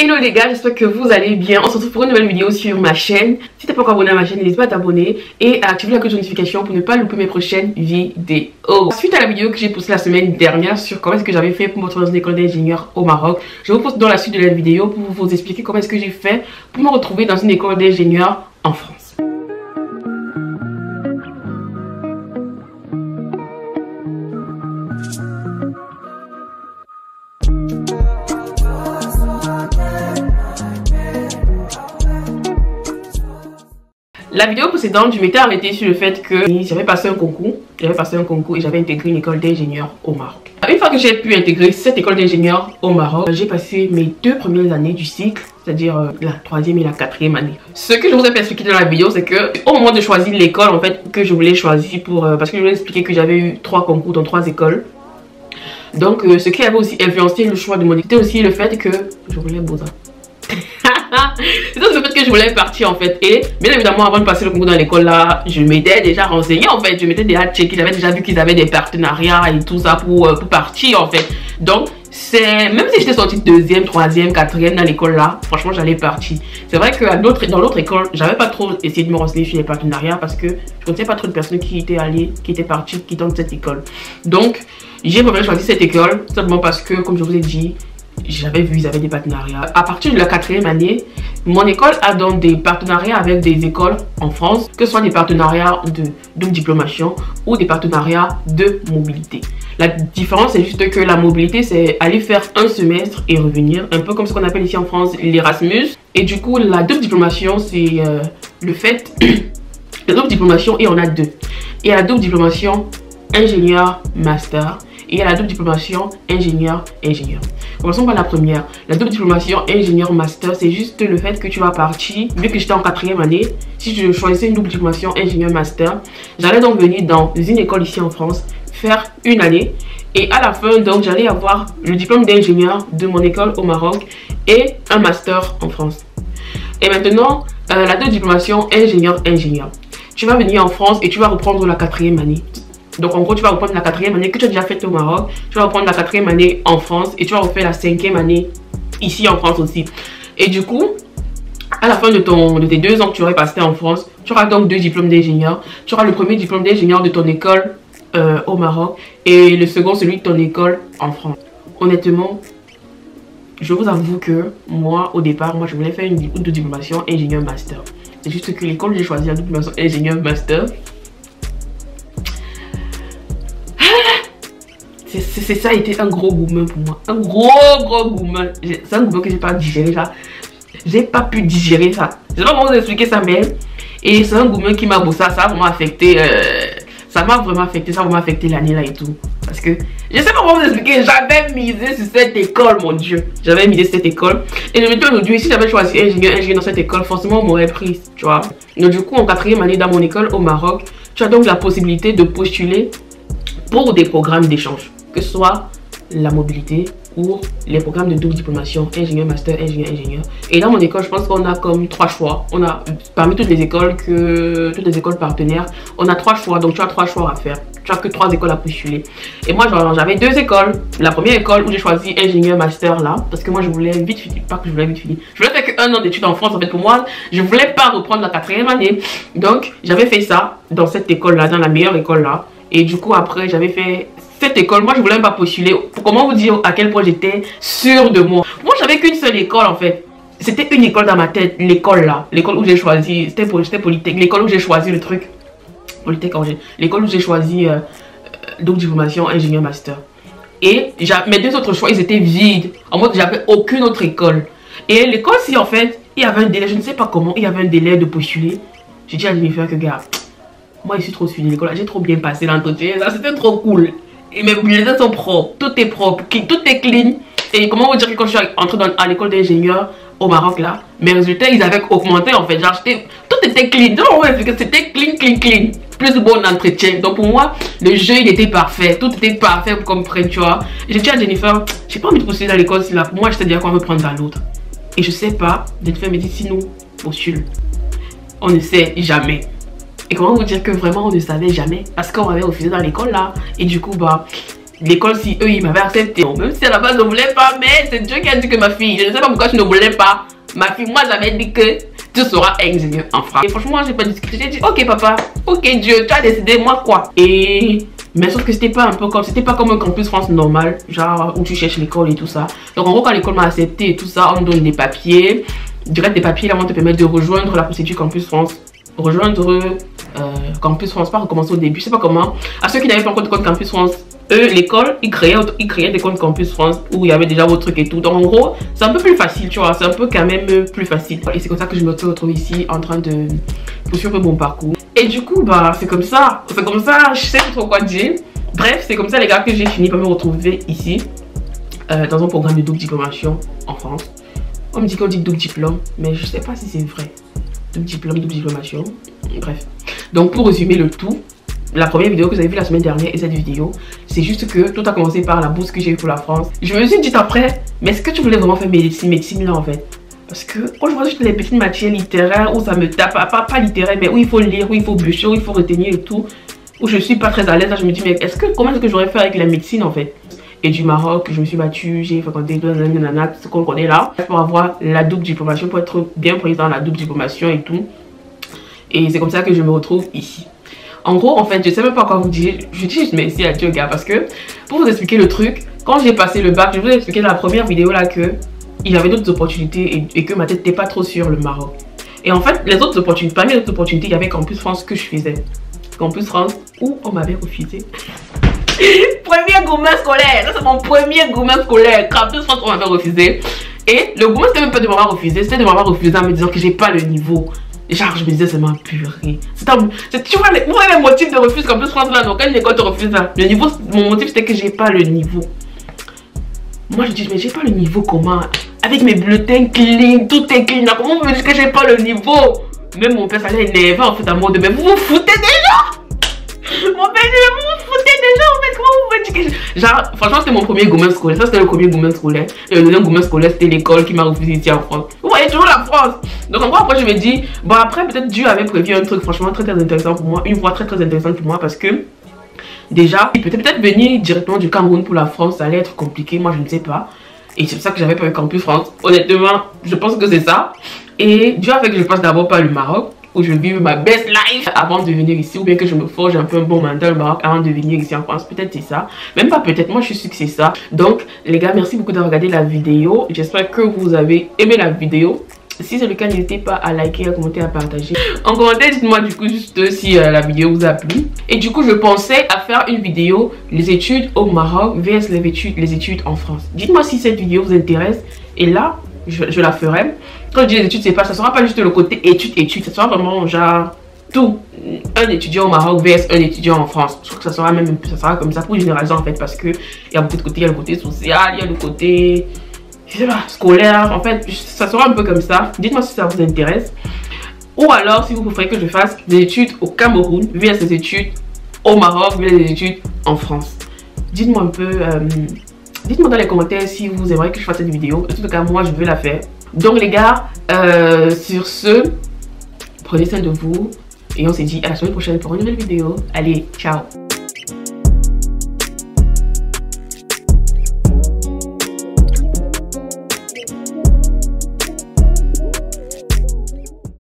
Hello les gars, j'espère que vous allez bien. On se retrouve pour une nouvelle vidéo sur ma chaîne. Si t'es pas encore abonné à ma chaîne, n'hésite pas à t'abonner et à activer la cloche de notification pour ne pas louper mes prochaines vidéos. Suite à la vidéo que j'ai postée la semaine dernière sur comment est-ce que j'avais fait pour me retrouver dans une école d'ingénieur au Maroc, je vous poste dans la suite de la vidéo pour vous expliquer comment est-ce que j'ai fait pour me retrouver dans une école d'ingénieur en France. La vidéo précédente, je m'étais arrêtée sur le fait que j'avais passé un concours et j'avais intégré une école d'ingénieur au Maroc. Une fois que j'ai pu intégrer cette école d'ingénieur au Maroc, j'ai passé mes 2 premières années du cycle, c'est-à-dire la 3e et la 4e année. Ce que je vous ai expliqué dans la vidéo, c'est que au moment de choisir l'école en fait que je voulais choisir parce que je voulais expliquer que j'avais eu 3 concours dans 3 écoles. Donc ce qui avait aussi influencé le choix de mon école, c'était aussi le fait que je voulais Beaux-Arts. C'est donc le fait que je voulais partir en fait. Et bien évidemment, avant de passer le concours dans l'école là, je m'étais déjà renseignée en fait. Je m'étais déjà checké, j'avais déjà vu qu'ils avaient des partenariats et tout ça pour partir en fait. Donc même si j'étais sortie 2e, 3e, 4e dans l'école là, franchement j'allais partir. C'est vrai que dans l'autre école, j'avais pas trop essayé de me renseigner sur les partenariats parce que je connaissais pas trop de personnes qui étaient allées, qui étaient parties quittant cette école. Donc j'ai préféré choisir cette école simplement parce que, comme je vous ai dit, j'avais vu ils avaient des partenariats. À partir de la 4e année, mon école a donc des partenariats avec des écoles en France, que ce soit des partenariats de double diplomation ou des partenariats de mobilité. La différence c'est juste que la mobilité c'est aller faire un semestre et revenir, un peu comme ce qu'on appelle ici en France l'Erasmus. Et du coup la double diplomation c'est le fait la double diplomation, et on a 2. Il y a la double diplomation ingénieur master et il y a la double diplomation ingénieur. Commençons par la première. La double diplomation ingénieur master, c'est juste le fait que tu vas partir, vu que j'étais en 4e année, si je choisissais une double diplomation ingénieur master, j'allais donc venir dans une école ici en France, faire une année, et à la fin donc j'allais avoir le diplôme d'ingénieur de mon école au Maroc et un master en France. Et maintenant, la double diplomation ingénieur. Tu vas venir en France et tu vas reprendre la 4e année. Donc en gros tu vas reprendre la 4e année que tu as déjà faite au Maroc, tu vas reprendre la 4e année en France et tu vas refaire la 5e année ici en France aussi. Et du coup, à la fin de tes 2 ans que tu aurais passé en France, tu auras donc 2 diplômes d'ingénieur. Tu auras le premier diplôme d'ingénieur de ton école au Maroc et le second celui de ton école en France. Honnêtement, je vous avoue que moi au départ, je voulais faire une double diplomation ingénieur master. C'est juste que l'école où j'ai choisi la double diplomation ingénieur master, ça a été un gros gourmand pour moi. Un gros gourmand. C'est un gourmand que j'ai pas digéré ça. J'ai pas pu digérer ça. Je sais pas comment vous expliquer ça même. Et c'est un gourmand qui m'a bossé. Ça a vraiment affecté. Ça m'a vraiment affecté l'année là et tout. Parce que je sais pas comment vous expliquer. J'avais misé sur cette école, mon Dieu. J'avais misé sur cette école. Et je me dis aujourd'hui, si j'avais choisi ingénieur dans cette école, forcément on m'aurait pris. Tu vois. Donc du coup, en 4e année dans mon école au Maroc, tu as donc la possibilité de postuler pour des programmes d'échange, que ce soit la mobilité ou les programmes de double diplomation, ingénieur, master, ingénieur. Et dans mon école, je pense qu'on a comme 3 choix. On a, parmi toutes les écoles partenaires, on a 3 choix. Donc tu as 3 choix à faire. Tu as que 3 écoles à postuler. Et moi, j'avais 2 écoles. La première école où j'ai choisi ingénieur, master là, parce que moi, je voulais vite finir. Pas que je voulais vite finir. Je voulais faire que 1 an d'études en France. En fait, pour moi, je voulais pas reprendre la 4e année. Donc, j'avais fait ça dans cette école là, dans la meilleure école là. Et du coup, après, j'avais fait cette école. Moi, je voulais même pas postuler. Pour comment vous dire à quel point j'étais sûre de moi. Moi, j'avais qu'une seule école, en fait. C'était une école dans ma tête. L'école, là. L'école où j'ai choisi. C'était Polytech. L'école où j'ai choisi le truc. Polytech, l'école où j'ai choisi double diplomation, ingénieur, master. Et mes 2 autres choix, ils étaient vides. En mode, j'avais aucune autre école. Et l'école, si, en fait, il y avait un délai. Je ne sais pas comment. Il y avait un délai de postuler. J'ai dit à Jennifer que, gars, moi, je suis trop suivie l'école. J'ai trop bien passé l'entretien. C'était trop cool. Et mes billets sont propres. Tout est propre. Tout est clean. Et comment vous dire que quand je suis entrée à l'école d'ingénieur au Maroc, là, mes résultats, ils avaient augmenté en fait. Genre, tout était clean. C'était clean. Plus bon entretien. Donc pour moi, le jeu, il était parfait. Tout était parfait comme prêt, tu vois. J'ai dit à Jennifer, j'ai pas envie de postuler dans l'école. Si là, pour moi, je te dis qu'on va me prendre dans l'autre. Et je sais pas. Jennifer me dit, si nous postule, on ne sait jamais. Et comment vous dire que vraiment on ne savait jamais, parce qu'on m'avait refusé dans l'école là. Et du coup, bah, l'école si eux ils m'avaient accepté. Bon, même si à la base je ne voulais pas, mais c'est Dieu qui a dit que ma fille, je ne sais pas pourquoi je ne voulais pas. Ma fille, moi j'avais dit que tu seras ingénieur en France. Et franchement, j'ai pas discuté. J'ai dit ok papa, ok Dieu, tu as décidé, moi quoi. Et mais sauf que c'était pas un peu comme, c'était pas comme un campus France normal, genre où tu cherches l'école et tout ça. Donc en gros, quand l'école m'a accepté et tout ça, on me donne des papiers. Direct des papiers là vont te permettre de rejoindre la procédure campus France. Rejoindre campus France, pas recommencer au début, je sais pas comment. À ceux qui n'avaient pas encore de compte campus France, eux, l'école, ils créaient des comptes campus France où il y avait déjà vos trucs et tout. Donc en gros, c'est un peu plus facile, tu vois, c'est un peu quand même plus facile. Et c'est comme ça que je me retrouve ici en train de poursuivre mon parcours. Et du coup, bah, c'est comme ça, je sais pas trop quoi dire. Bref, c'est comme ça les gars que j'ai fini par me retrouver ici, dans un programme de double diplomation en France. On me dit qu'on dit double diplôme, mais je sais pas si c'est vrai. Double diplôme, double diplomation, bref. Donc pour résumer le tout, la première vidéo que vous avez vue la semaine dernière et cette vidéo, c'est juste que tout a commencé par la bourse que j'ai eu pour la France. Je me suis dit après, mais est-ce que tu voulais vraiment faire médecine là en fait? Parce que quand je vois juste les petites matières littéraires où ça me tape, pas littéraire, mais où il faut lire, où il faut bûcher, où il faut retenir et tout, où je suis pas très à l'aise, là je me dis mais comment est-ce que j'aurais fait avec la médecine en fait? Et du Maroc, je me suis battue, j'ai fréquenté deux années de ce qu'on connaît là, pour avoir la double diplomation, pour être bien présent dans la double diplomation et tout. Et c'est comme ça que je me retrouve ici. En gros, en fait, je sais même pas quoi vous dire. Je dis juste merci à Dieu, gars, parce que pour vous expliquer le truc, quand j'ai passé le bac, je vous ai expliqué dans la première vidéo là que il y avait d'autres opportunités et que ma tête n'était pas trop sur le Maroc. Et en fait, les autres opportunités, parmi les autres opportunités, il y avait Campus France que je faisais. Campus France où on m'avait refusé. Premier gourmet scolaire, ça c'est mon premier gourmet scolaire. Campus France, on m'avait refusé. Et le gourmet, c'était même pas de m'avoir refusé, c'était de m'avoir refusé en me disant que j'ai pas le niveau. Genre, je me disais, c'est ma purée. Tu vois, les motifs de refus Campus France là, donc quand une école te refuse là, le niveau, mon motif c'était que j'ai pas le niveau. Moi je dis, mais j'ai pas le niveau comment? Avec mes bulletins clean, tout est clean là, comment vous me dites que j'ai pas le niveau? Même mon père ça l'a énervé en fait à mode de, mais vous vous foutez déjà? Mon père dit, vous vous foutez déjà en fait, comment vous me dites que genre, franchement c'était mon premier gourmet scolaire, ça c'était le premier gourmet scolaire. Et le deuxième gourmet scolaire c'était l'école qui m'a refusé ici en France. Vous voyez toujours la France. Donc en gros après je me dis, bon après peut-être Dieu avait prévu un truc franchement très intéressant pour moi, une voie très intéressante pour moi parce que déjà, peut-être venir directement du Cameroun pour la France, ça allait être compliqué, moi je ne sais pas. Et c'est pour ça que j'avais pas eu Campus France. Honnêtement, je pense que c'est ça. Et Dieu a fait que je passe d'abord par le Maroc, où je vis ma best life avant de venir ici, ou bien que je me forge un peu un bon mental au Maroc avant de venir ici en France. Peut-être c'est ça. Même pas peut-être, moi je suis sûre que c'est ça. Donc les gars, merci beaucoup d'avoir regardé la vidéo. J'espère que vous avez aimé la vidéo. Si c'est le cas, n'hésitez pas à liker, à commenter, à partager. En commentaire, dites-moi du coup juste si la vidéo vous a plu. Et du coup, je pensais à faire une vidéo les études au Maroc vs les études en France. Dites-moi si cette vidéo vous intéresse. Et là, je la ferai. Quand je dis les études, c'est pas, ça sera pas juste le côté études, ça sera vraiment genre tout. Un étudiant au Maroc vs un étudiant en France. Je trouve que ça sera comme ça pour généraliser en fait, parce que il y a beaucoup de côtés, il y a le côté social, il y a le côté, je sais pas, scolaire, en fait, ça sera un peu comme ça. Dites-moi si ça vous intéresse. Ou alors, si vous préférez que je fasse des études au Cameroun, vs des études au Maroc, vs des études en France. Dites-moi un peu, dites-moi dans les commentaires si vous aimeriez que je fasse cette vidéo. En tout cas, moi, je veux la faire. Donc, les gars, sur ce, prenez soin de vous. Et on se dit à la semaine prochaine pour une nouvelle vidéo. Allez, ciao!